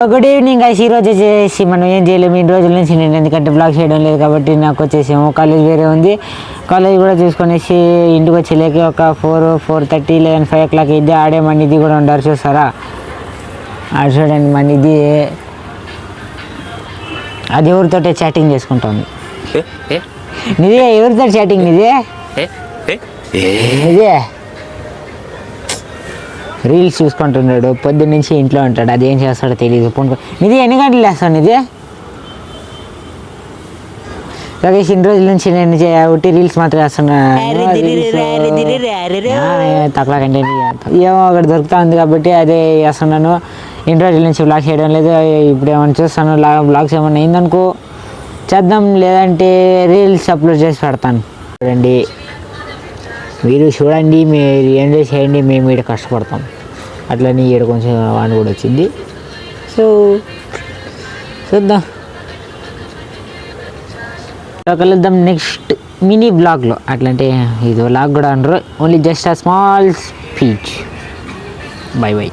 Good evening guys. ఈరోజు వచ్చేసి మనం ఏం చేయలేము ఇన్ని రోజుల నుంచి, నేను ఎందుకంటే బ్లాగ్ చేయడం లేదు కాబట్టి నాకు వచ్చేసేమో కాలేజ్ వేరే ఉంది. కాలేజ్ కూడా చూసుకొనేసి ఇంటికి వచ్చేలేక ఒక 4:30 11 5 o'clock ఇది. ఆడే మన ఇది కూడా ఉండారు చూసారా, ఆడ చూడండి మన ఇది. అది ఎవరితోటే చాటింగ్ చేసుకుంటుంది. నిదే ఎవరితో చాటింగ్ నిదే నిదే రీల్స్ చూసుకుంటున్నాడు పొద్దున్న నుంచి ఇంట్లో ఉంటాడు. అదేం చేస్తాడో తెలియదు. నిధి ఎన్ని గంటలు లేస్తాను నిధి? రాకేష్ ఇన్ని రోజుల నుంచి నేను ఒకటి రీల్స్ మాత్రం వేస్తున్నా. తక్కువ కంటెంట్ ఏమో ఒకటి దొరుకుతా ఉంది కాబట్టి అదే వేస్తున్నాను. ఇన్ని రోజుల నుంచి బ్లాగ్ చేయడం లేదు. ఇప్పుడు ఏమైనా చూస్తాను, బ్లాగ్స్ ఏమన్నా అయిందనుకో చేద్దాం, లేదంటే రీల్స్ అప్లోడ్ చేసి పెడతాను. చూడండి, మీరు చూడండి, మీరు ఎంజాయ్ చేయండి, మేము ఇక్కడ కష్టపడతాం. అట్లనే ఈడ కొంచెం వాన కూడా వచ్చింది. సో చూద్దాం, కలుద్దాం నెక్స్ట్ మినీ బ్లాగ్లో. అట్లంటే ఇది బ్లాగ్ కూడా అనరు, only just a small speech. By by.